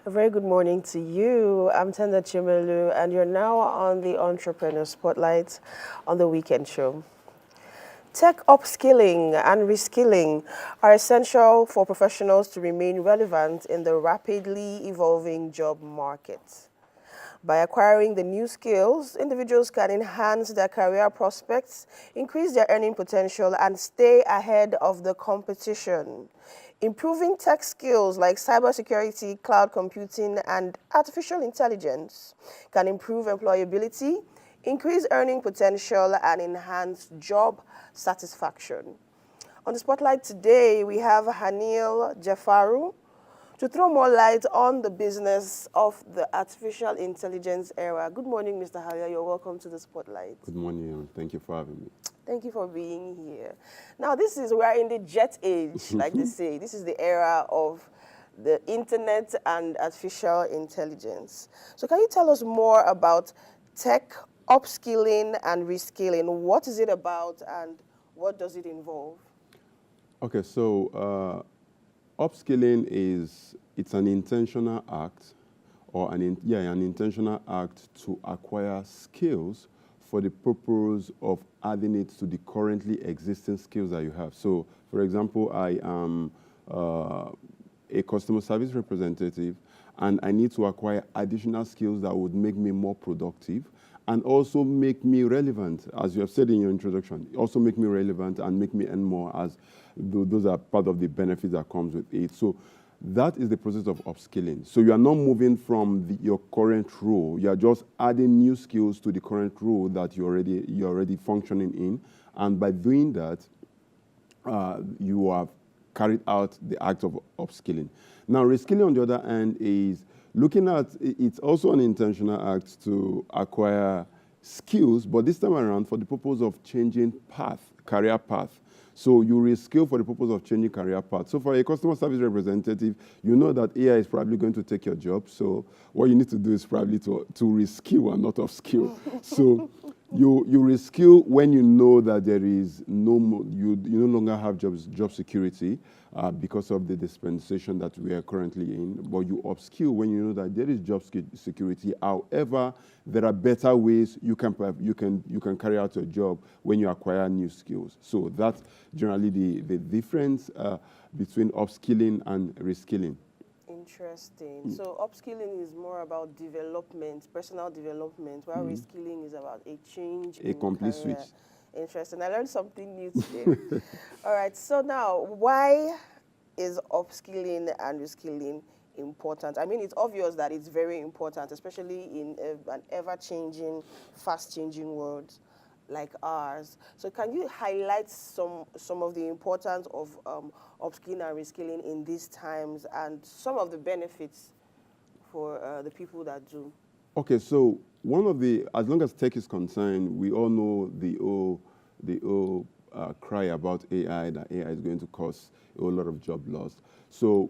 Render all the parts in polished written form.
A very good morning to you. I'm Tenda Chimelu, and you're now on the Entrepreneur Spotlight on the Weekend Show. Tech upskilling and reskilling are essential for professionals to remain relevant in the rapidly evolving job market. By acquiring the new skills, individuals can enhance their career prospects, increase their earning potential, and stay ahead of the competition. Improving tech skills like cybersecurity, cloud computing, and artificial intelligence can improve employability, increase earning potential, and enhance job satisfaction. On the spotlight today, we have Hanniel Jafaru to throw more light on the business of the artificial intelligence era. Good morning, Mr. Hanniel. You're welcome to the spotlight. Good morning, and thank you for having me. Thank you for being here. Now, we're in the jet age, like they say. This is the era of the internet and artificial intelligence. So can you tell us more about tech upskilling and reskilling? What is it about and what does it involve? Okay, so upskilling it's an intentional act, or an intentional act to acquire skills for the purpose of adding it to the currently existing skills that you have. So, for example, I am a customer service representative, and I need to acquire additional skills that would make me more productive and also make me relevant, as you have said in your introduction, also make me relevant and make me earn more, as those are part of the benefits that comes with it. So that is the process of upskilling. So you are not moving from your current role. You are just adding new skills to the current role that you're already functioning in. And by doing that, you have carried out the act of upskilling. Now, reskilling, on the other hand, is looking at, it's also an intentional act to acquire skills, but this time around for the purpose of changing career path. So you reskill for the purpose of changing career path. So for a customer service representative, you know that AI is probably going to take your job. So what you need to do is probably to reskill and not upskill. So you reskill when you know that there is you no longer have job security because of the dispensation that we are currently in. But you upskill when you know that there is job security. However, there are better ways you can carry out your job when you acquire new skills. So that's generally the difference between upskilling and reskilling. Interesting. So upskilling is more about development, personal development, while reskilling is about a change in complete career. switch. Interesting. I learned something new today. All right. So now, why is upskilling and reskilling important? I mean, it's obvious that it's very important, especially in an ever-changing, fast-changing world like ours. So can you highlight some of the importance of upskilling and reskilling in these times and some of the benefits for the people that do? Okay, so as long as tech is concerned, we all know the old cry about AI, that AI is going to cause a whole lot of job loss. So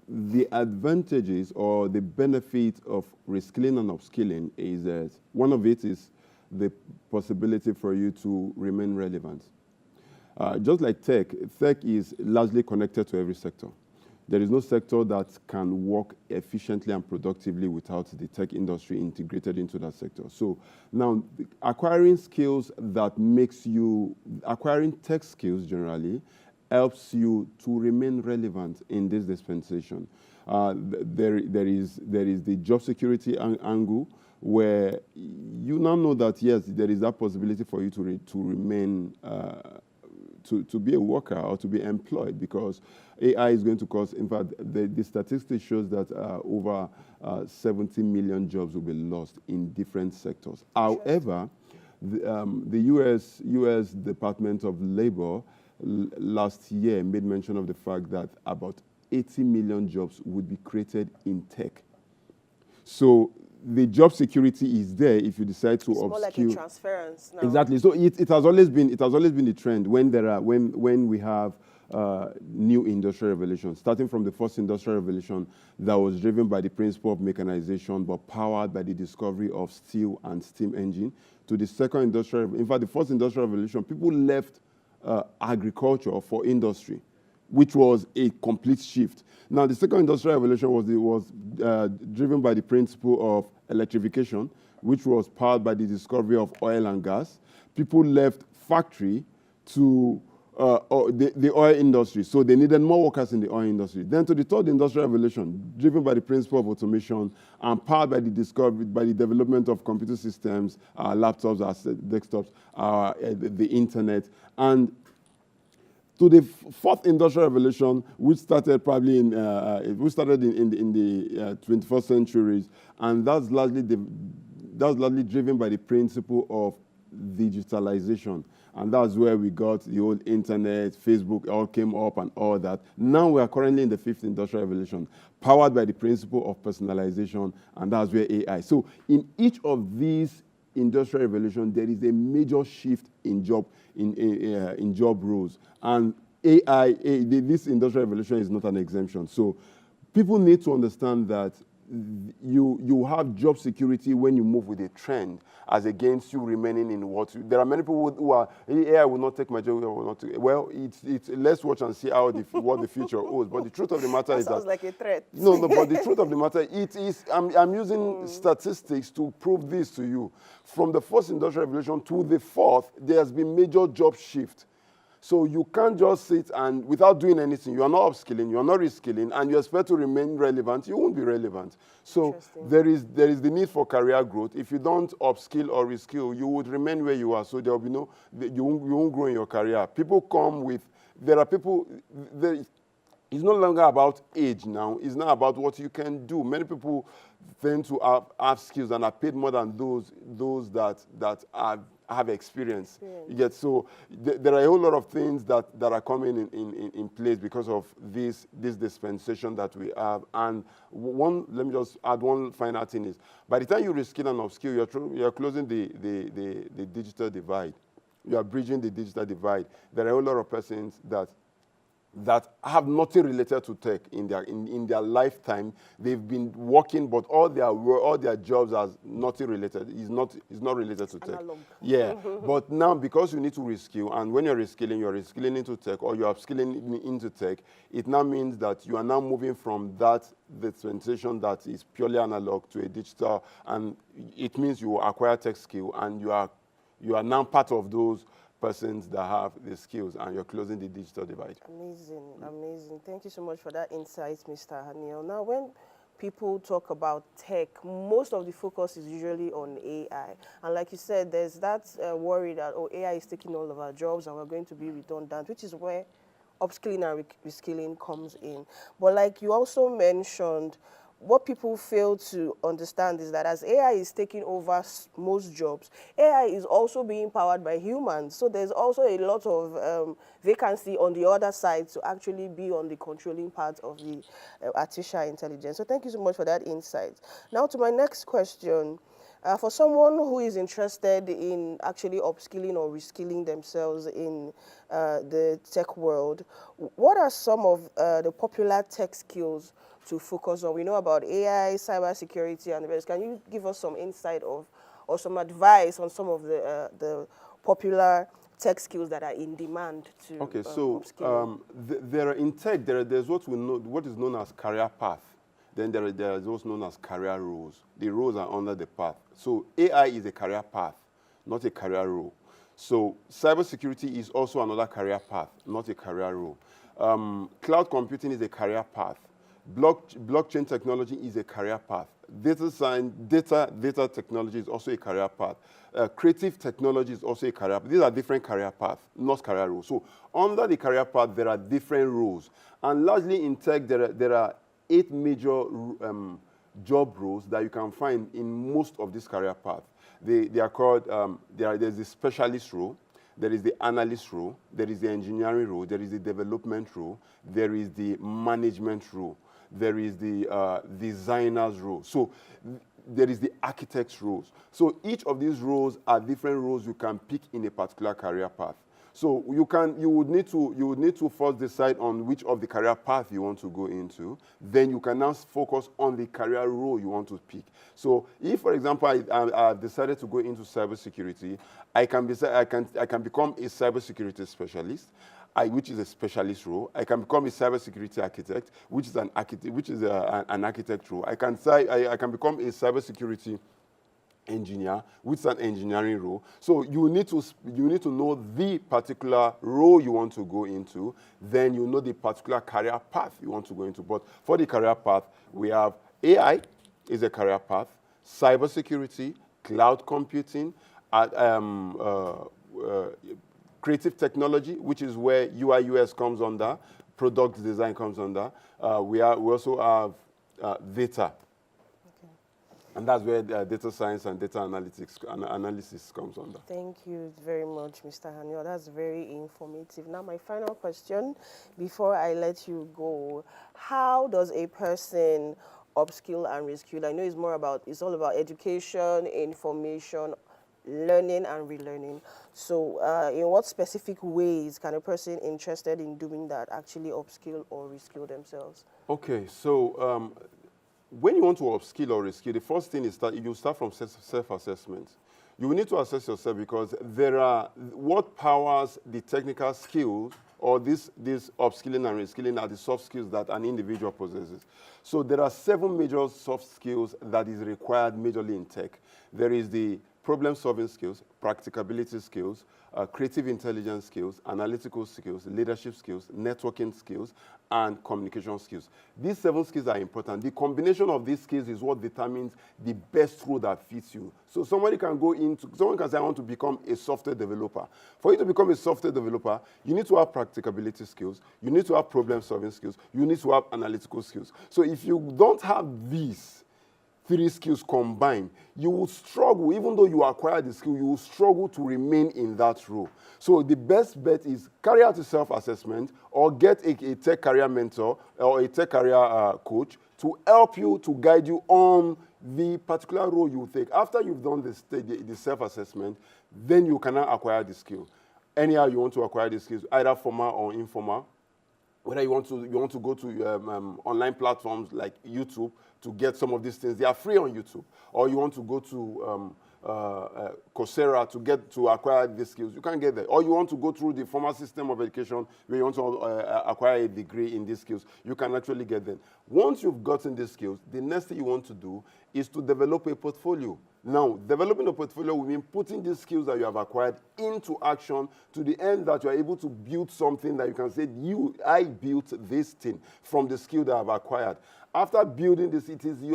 the advantages or the benefit of reskilling and upskilling is that one of it is the possibility for you to remain relevant. Just like tech is largely connected to every sector. There is no sector that can work efficiently and productively without the tech industry integrated into that sector. So now, acquiring tech skills generally helps you to remain relevant in this dispensation. There is the job security angle, where you now know that, yes, there is that possibility for you to remain, to be a worker or to be employed, because AI is going to cause, in fact, the statistics shows that over 70 million jobs will be lost in different sectors. However, the U.S. Department of Labor last year made mention of the fact that about 80 million jobs would be created in tech. So the job security is there if you decide to upskill. It's more like a transference now. Exactly. So it has always been the trend when we have new industrial revolution, starting from the first industrial revolution that was driven by the principle of mechanization but powered by the discovery of steel and steam engine, to the second industrial. In fact, the first industrial revolution, people left agriculture for industry. which was a complete shift. Now, the second industrial revolution was driven by the principle of electrification, which was powered by the discovery of oil and gas. People left factory to the oil industry, so they needed more workers in the oil industry. Then to the third industrial revolution, driven by the principle of automation and powered by the development of computer systems, our laptops, our desktops, the internet, and to the fourth industrial revolution, which started probably in the 21st centuries, and that's largely driven by the principle of digitalization. And that's where we got the old internet, Facebook all came up and all that. Now we are currently in the fifth industrial revolution, powered by the principle of personalization, and that's where AI. So in each of these industrial revolutions, there is a major shift in job roles. And this industrial revolution is not an exemption. So people need to understand that you have job security when you move with a trend, as against you remaining in what there are many people who are AI will not take my job. Well, it's let's watch and see how what the future holds. But the truth of the matter is that sounds like a threat. No, but the truth of the matter, it is. I'm using statistics to prove this to you. From the first industrial revolution to the fourth, there has been major job shift. So you can't just sit and, without doing anything, you are not upskilling, you are not reskilling, and you expect to remain relevant, you won't be relevant. So there is the need for career growth. If you don't upskill or reskill, you would remain where you are. So there will be you won't grow in your career. People come with, it's no longer about age now. It's not about what you can do. Many people tend to have skills and are paid more than those that have experience. You get, so there are a whole lot of things that are coming in place because of this dispensation that we have. And let me just add one final thing is, by the time you reskill and upskill, you're closing the digital divide. You are bridging the digital divide. There are a whole lot of persons that have nothing related to tech in their lifetime. They've been working, but all their jobs are nothing related. It's not related to tech. Yeah, but now because you need to reskill, and when you're reskilling into tech, or you're upskilling into tech, it now means that you are now moving from the dispensation that is purely analog to a digital, and it means you acquire tech skill, and you are now part of those persons that have the skills, and you're closing the digital divide. Amazing, amazing. Thank you so much for that insight, Mr. Hanniel. Now, when people talk about tech, most of the focus is usually on AI. And like you said, there's that worry that, AI is taking all of our jobs and we're going to be redundant, which is where upskilling and reskilling comes in. But like you also mentioned, what people fail to understand is that as AI is taking over most jobs, AI is also being powered by humans. So there's also a lot of vacancy on the other side to actually be on the controlling part of the artificial intelligence. So thank you so much for that insight. Now to my next question. For someone who is interested in actually upskilling or reskilling themselves in the tech world, what are some of the popular tech skills to focus on? We know about AI, cybersecurity, and the rest. Can you give us some insight or some advice on some of the popular tech skills that are in demand to upskill? There are in tech. There's what is known as career path. Then there are those known as career roles. The roles are under the path. So AI is a career path, not a career role. So cybersecurity is also another career path, not a career role. Cloud computing is a career path. Blockchain technology is a career path. Data science, data technology is also a career path. Creative technology is also a career path. These are different career paths, not career roles. So under the career path, there are different roles. And largely in tech, there are 8 major job roles that you can find in most of this career path. They are called, there's the specialist role, there is the analyst role, there is the engineering role, there is the development role, there is the management role, there is the designer's role. So there is the architect's roles. So each of these roles are different roles you can pick in a particular career path. So you would need to first decide on which of the career path you want to go into. Then you can now focus on the career role you want to pick. So if, for example, I've decided to go into cybersecurity, I can become a cybersecurity specialist. which is a specialist role. I can become a cybersecurity architect, which is an architect role. I can become a cybersecurity engineer, which is an engineering role. So you need to know the particular role you want to go into, then you know the particular career path you want to go into. But for the career path, we have AI is a career path, cybersecurity, cloud computing, creative technology, which is where UI UX comes under, product design comes under. We also have data. And that's where data science and data analysis comes under. Thank you very much, Mr. Hanniel. That's very informative. Now, my final question before I let you go: how does a person upskill and reskill? I know it's all about education, information, learning and relearning. So, in what specific ways can a person interested in doing that actually upskill or reskill themselves? Okay, so when you want to upskill or reskill, the first thing is that you start from self-assessment. You will need to assess yourself because what powers the technical skills or this upskilling and reskilling are the soft skills that an individual possesses. So there are 7 major soft skills that is required majorly in tech. There is the problem-solving skills, practicability skills, creative intelligence skills, analytical skills, leadership skills, networking skills, and communication skills. These 7 skills are important. The combination of these skills is what determines the best role that fits you. So someone can say, I want to become a software developer. For you to become a software developer, you need to have practicability skills, you need to have problem-solving skills, you need to have analytical skills. So if you don't have these 3 skills combined, you will struggle. Even though you acquire the skill, you will struggle to remain in that role. So the best bet is carry out a self-assessment or get a tech career mentor or a tech career coach to help you, to guide you on the particular role you take. After you've done the self-assessment, then you can acquire the skill. Anyhow you want to acquire the skills, either formal or informal. Whether you want to go to online platforms like YouTube to get some of these things, they are free on YouTube. Or you want to go to Coursera to acquire these skills, you can get there. Or you want to go through the formal system of education where you want to acquire a degree in these skills, you can actually get them. Once you've gotten these skills, the next thing you want to do is to develop a portfolio. Now, developing a portfolio will mean putting these skills that you have acquired into action to the end that you are able to build something that you can say, I built this thing from the skill that I've acquired. After building this, it is the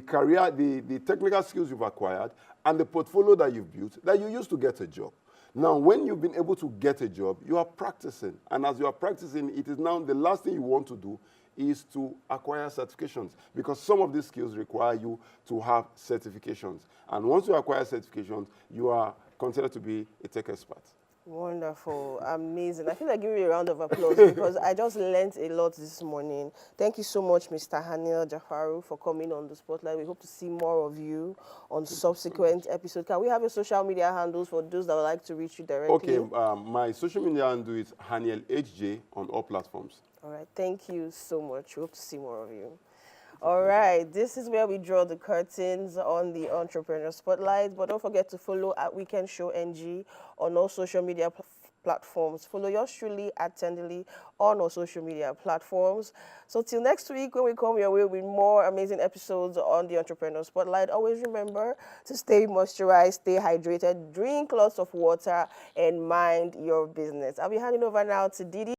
career, the technical skills you've acquired and the portfolio that you've built that you use to get a job. Now, when you've been able to get a job, you are practicing. And as you are practicing, it is now the last thing you want to do is to acquire certifications, because some of these skills require you to have certifications. And once you acquire certifications, you are considered to be a tech expert. Wonderful, amazing. I feel like giving you a round of applause because I just learned a lot this morning. Thank you so much, Mr. Hanniel Jafaru, for coming on the spotlight. We hope to see more of you on subsequent episodes. Can we have your social media handles for those that would like to reach you directly? Okay, my social media handle is Hanniel HJ on all platforms. All right, thank you so much. We hope to see more of you. All right, this is where we draw the curtains on the Entrepreneur Spotlight. But don't forget to follow at Weekend Show NG on all social media platforms. Follow yours truly at Tenderly on all social media platforms. So till next week when we come your way with more amazing episodes on the Entrepreneur Spotlight, always remember to stay moisturized, stay hydrated, drink lots of water, and mind your business. I'll be handing over now to Didi.